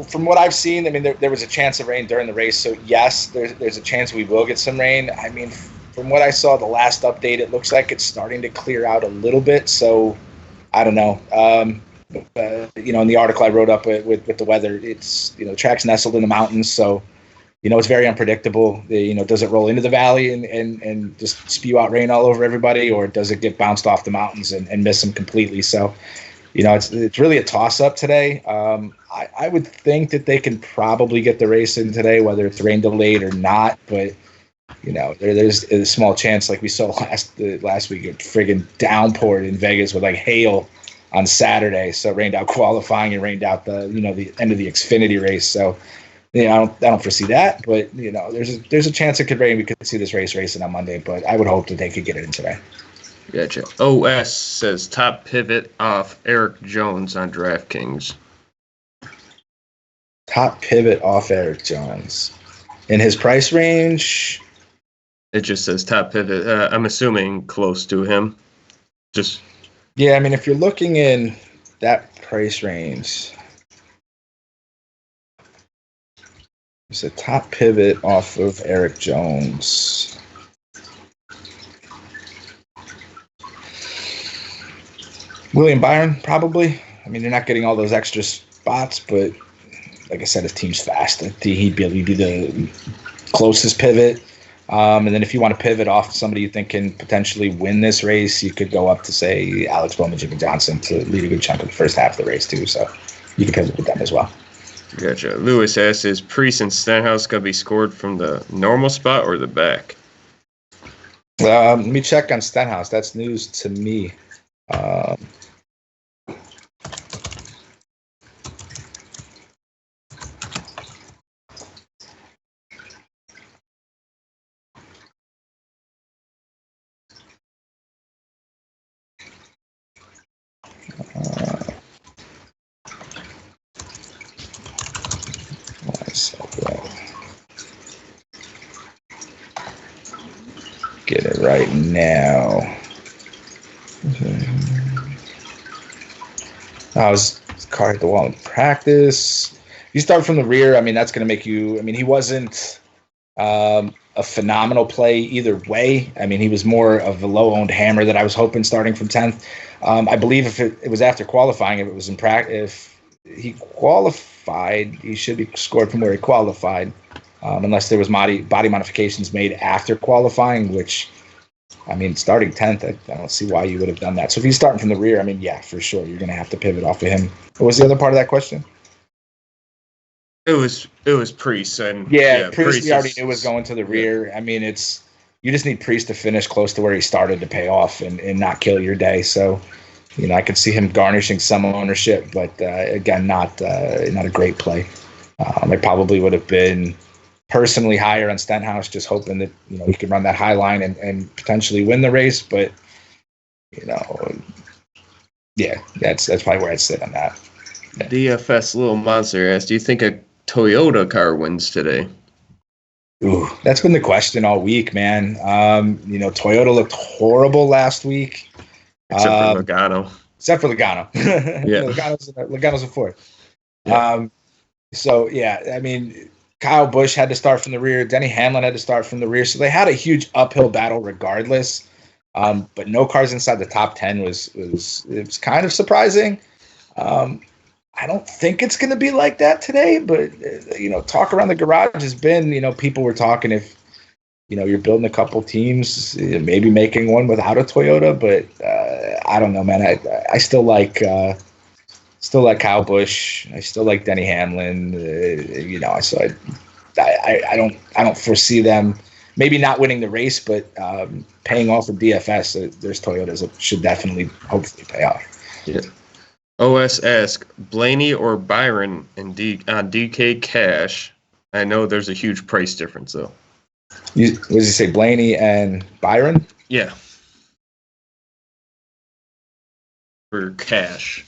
from what I've seen, I mean, there was a chance of rain during the race. So yes, there's a chance we will get some rain. I mean, from what I saw the last update, it looks like it's starting to clear out a little bit. So I don't know. In the article I wrote up with the weather, it's, track's nestled in the mountains. So, it's very unpredictable. Does it roll into the valley and just spew out rain all over everybody, or does it get bounced off the mountains and miss them completely? So, it's really a toss-up today. I would think that they can probably get the race in today, whether it's rain delayed or not. But, there's a small chance, like we saw last week, it friggin' downpoured in Vegas with like hail on Saturday. So it rained out qualifying and rained out the end of the Xfinity race. So, I don't foresee that. But, there's a chance it could rain. We could see this racing on Monday. But I would hope that they could get it in today. Gotcha. OS says top pivot off Eric Jones on DraftKings. Top pivot off Eric Jones. In his price range? It just says top pivot. I'm assuming close to him. Yeah, I mean, if you're looking in that price range. It's a top pivot off of Eric Jones. William Byron, probably. I mean, you're not getting all those extra spots, but like I said, his team's fast. He'd be able to do the closest pivot. And then if you want to pivot off somebody you think can potentially win this race, you could go up to, say, Alex Bowman, Jimmy Johnson to lead a good chunk of the first half of the race, too. So you can pivot with them as well. Gotcha. Lewis asks, is Priest and Stenhouse going to be scored from the normal spot or the back? Let me check on Stenhouse. That's news to me. Get it right now. I was car hit the wall in practice. If you start from the rear, I mean, that's going to make you. I mean, he wasn't a phenomenal play either way. I mean, he was more of a low-owned hammer that I was hoping starting from 10th. I believe if it was after qualifying, if it was in practice, if he qualified, he should be scored from where he qualified. Unless there was body modifications made after qualifying, which, I mean, starting 10th, I don't see why you would have done that. So if he's starting from the rear, I mean, yeah, for sure, you're going to have to pivot off of him. What was the other part of that question? It was Priest. And Priest we already knew was going to the rear. Yeah. I mean, you just need Priest to finish close to where he started to pay off and not kill your day. So, you know, I could see him garnishing some ownership, but again, not a great play. I probably would have been personally higher on Stenhouse, just hoping that, you know, he could run that high line and potentially win the race. But, you know, yeah, that's probably where I'd sit on that. Yeah. DFS Little Monster asked, do you think a Toyota car wins today? Ooh, that's been the question all week, man. You know, Toyota looked horrible last week. Except for Logano. Yeah. Logano's a fourth. Yeah. So, yeah, I mean, Kyle Busch had to start from the rear. Denny Hamlin had to start from the rear. So they had a huge uphill battle regardless. But no cars inside the top 10 was kind of surprising. I don't think it's going to be like that today, but, you know, talk around the garage has been, you know, people were talking if, you know, you're building a couple teams, maybe making one without a Toyota, but I don't know, man. I still like Kyle Busch. I still like Denny Hamlin. You know, so I don't foresee them maybe not winning the race, but paying off with DFS. There's Toyotas that should definitely, hopefully, pay off. Yeah. OS ask Blaney or Byron on DK Cash. I know there's a huge price difference though. What does he say, Blaney and Byron? Yeah. For cash.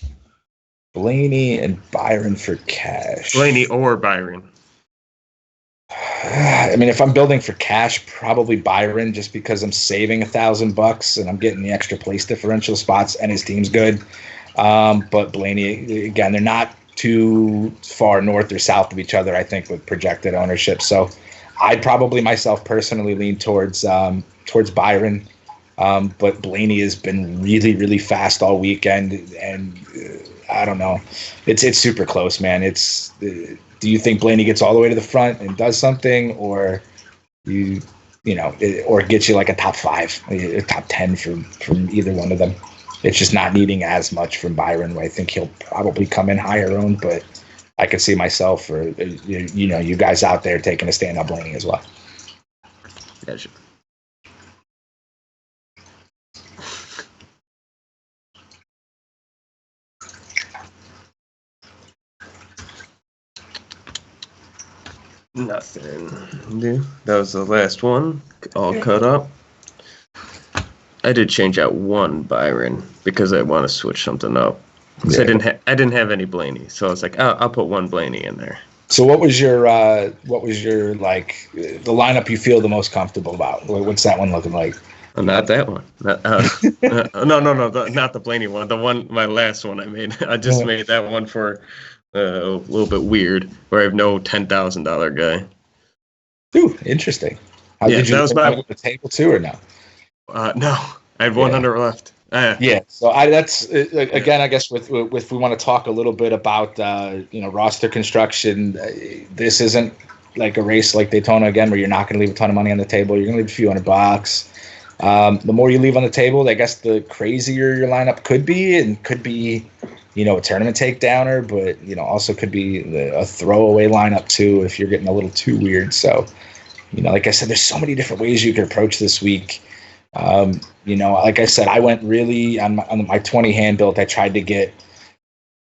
Blaney and Byron for cash. Blaney or Byron. I mean, if I'm building for cash, probably Byron, just because I'm saving $1,000 and I'm getting the extra place differential spots and his team's good. But Blaney, again, they're not too far north or south of each other, I think, with projected ownership. So I'd probably myself personally lean towards Byron. But Blaney has been really, really fast all weekend, and I don't know. It's super close, man. Do you think Blaney gets all the way to the front and does something, or or gets you like a top 5, a top 10 from either one of them? It's just not needing as much from Byron. I think he'll probably come in higher owned, but I could see myself or you guys out there taking a stand on Blaney as well. Gotcha. Nothing new. That was the last one. All cut up. I did change out one Byron because I want to switch something up. So I didn't have any Blaney, so I was like, I'll put one Blaney in there. So what was your like the lineup you feel the most comfortable about? What's that one looking like? Not that one. No, not the Blaney one. The one, my last one I made. I just made that one for a little bit weird, where I have no $10,000 guy. Ooh, interesting. Did you put that with the table too, or no? No, I have 100 left. Yeah, so that's again. I guess if we want to talk a little bit about roster construction, this isn't like a race like Daytona again, where you're not going to leave a ton of money on the table. You're going to leave a few $100. The more you leave on the table, I guess the crazier your lineup could be, and could be, a tournament takedowner, but also could be a throwaway lineup too if you're getting a little too weird. So, like I said, there's so many different ways you could approach this week. Like I said, I went really on my 20 hand built. I tried to get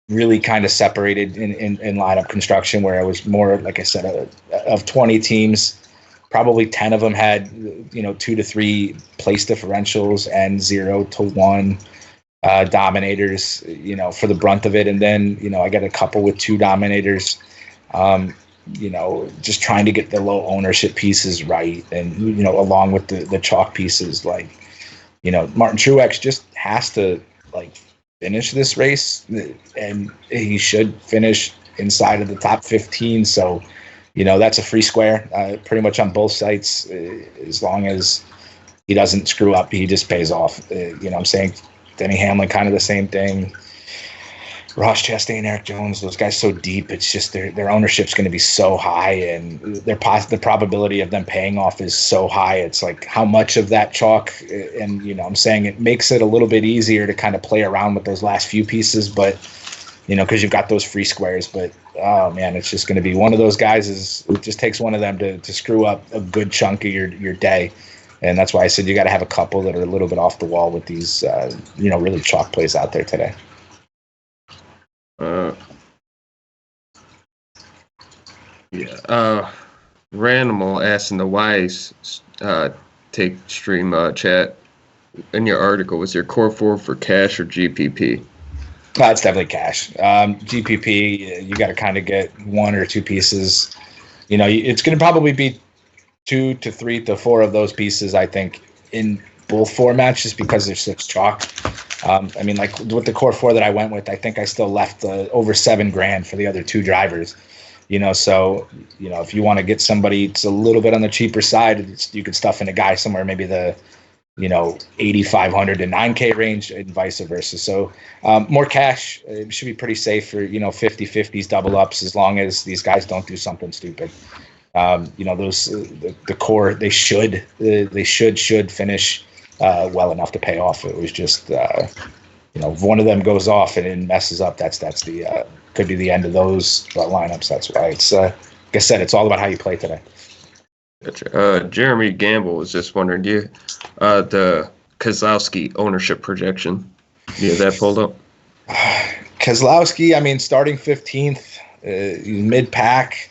really kind of separated in lineup construction, where I was more, like I said, of 20 teams, probably 10 of them had 2 to 3 place differentials and 0 to 1 dominators, for the brunt of it. And then I got a couple with 2 dominators. Just trying to get the low ownership pieces right, and along with the chalk pieces, like Martin Truex just has to finish this race, and he should finish inside of the top 15. So that's a free square pretty much on both sites, as long as he doesn't screw up. He just pays off. I'm saying Denny Hamlin, kind of the same thing. Ross Chastain, Eric Jones, those guys so deep. It's just their ownership's going to be so high, and the probability of them paying off is so high. It's like, how much of that chalk? And I'm saying it makes it a little bit easier to kind of play around with those last few pieces, but because you've got those free squares. But oh man, it's just going to be one of those guys. It just takes one of them to screw up a good chunk of your day. And that's why I said you got to have a couple that are a little bit off the wall with these really chalk plays out there today. Randomal asking the Wise take stream chat. In your article, was your core 4 for cash or GPP? It's definitely cash. GPP, you got to kind of get 1 or 2 pieces. It's going to probably be 2 to 3 to 4 of those pieces, I think, in both formats, just because there's such chalk. Like with the core 4 that I went with, I think I still left over $7,000 for the other 2 drivers. So if you want to get somebody it's a little bit on the cheaper side, you could stuff in a guy somewhere maybe the 8,500 to 9K range, and vice versa. So more cash, it should be pretty safe for 50-50s, double ups, as long as these guys don't do something stupid. Those the core, they should finish well enough to pay off. It was just if one of them goes off and it messes up, that's the could be the end of those lineups. That's why it's like I said, it's all about how you play today. Gotcha. Jeremy Gamble was just wondering, do you the Kozlowski ownership projection? Do you have that pulled up? Keselowski, starting 15th, mid pack.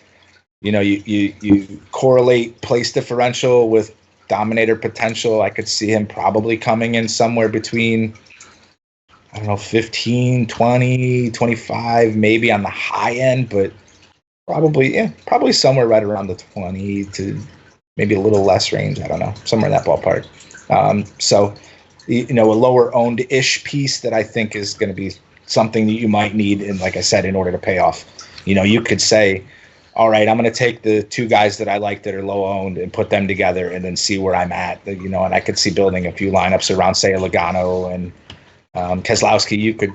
You correlate place differential with dominator potential. I could see him probably coming in somewhere between 15, 20, 25, maybe on the high end, but probably somewhere right around the 20 to maybe a little less range. I don't know, somewhere in that ballpark. So a lower owned ish piece that I think is going to be something that you might need, and like I said, in order to pay off. You could say, all right, I'm going to take the 2 guys that I like that are low owned and put them together, and then see where I'm at. And I could see building a few lineups around, say, a Logano and Keselowski. You could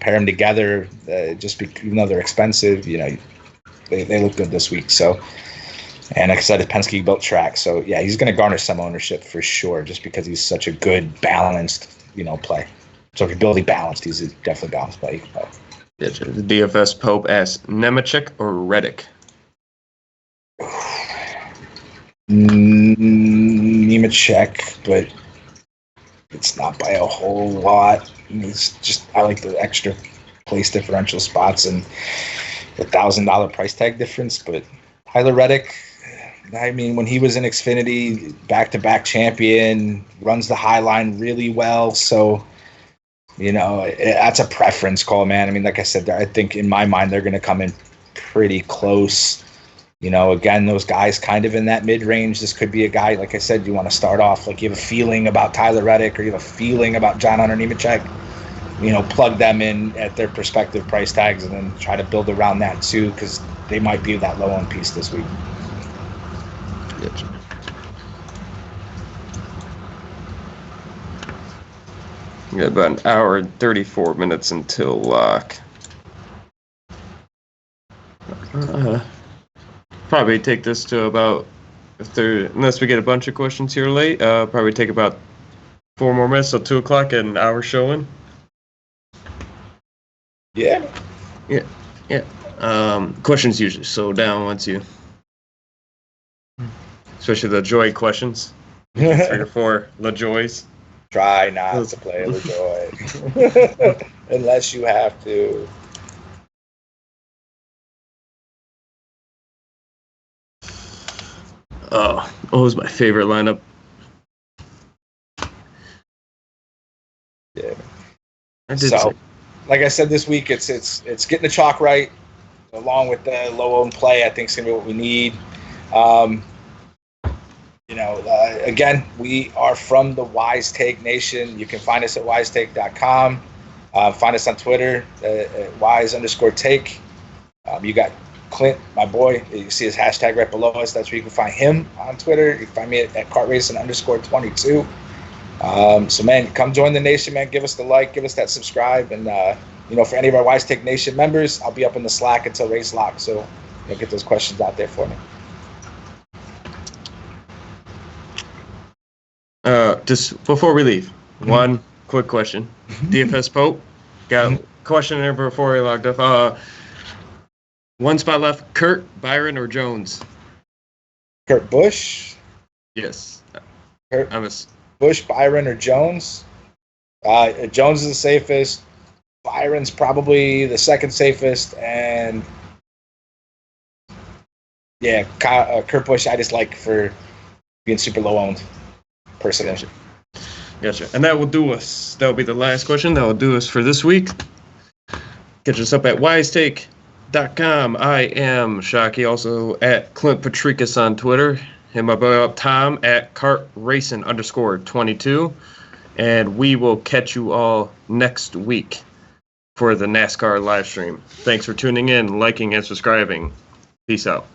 pair them together, even though they're expensive. They look good this week. So, and like I said, Penske built track. So yeah, he's going to garner some ownership for sure, just because he's such a good balanced play. So if you're building balanced, he's a definitely balanced play. The DFS Pope asks, Nemechek or Reddick? Nemechek, but it's not by a whole lot. It's just, I like the extra place differential spots and the $1,000 price tag difference. But Tyler Reddick, when he was in Xfinity, back-to-back champion, runs the high line really well. So, that's a preference call, man. Like I said, I think in my mind they're going to come in pretty close. Again, those guys kind of in that mid-range. This could be a guy, like I said, you want to start off, like you have a feeling about Tyler Reddick or you have a feeling about John Hunter Nemechek, plug them in at their respective price tags and then try to build around that too, because they might be that low-owned piece this week. Gotcha. We got about an hour and 34 minutes until lock. Probably take this to about, unless we get a bunch of questions here late, probably take about 4 more minutes till 2 o'clock and an hour showing. Yeah. Questions usually slow down once you, especially the joy questions. 3 or 4 LaJoys. Try not to play LaJoy unless you have to. Oh, what was my favorite lineup? Yeah. So, like I said, this week it's getting the chalk right, along with the low-owned play. I think is gonna be what we need. Again, we are from the Wise Take Nation. You can find us at wisetake.com. Find us on Twitter at wise_take. You got Clint, my boy. You see his hashtag right below us. That's where you can find him on Twitter. You can find me at kartracing_22. So, man, come join the nation, man. Give us the like, give us that subscribe. And, for any of our Wise Take Nation members, I'll be up in the Slack until race lock. So, get those questions out there for me. Just before we leave, one quick question. DFS Pope, got a question there before we logged up. 1 spot left, Kurt, Byron, or Jones? Kurt Busch? Yes. Busch, Byron, or Jones? Jones is the safest. Byron's probably the second safest. And, Kurt Busch I just like for being super low-owned. Personally. Gotcha. And that will do us. That will be the last question. That will do us for this week. Catch us up at wisetake.com. I am Shockey, also at Clint Patricus on Twitter. Hit my boy up, Tom, at kartracing_22. And we will catch you all next week for the NASCAR live stream. Thanks for tuning in, liking, and subscribing. Peace out.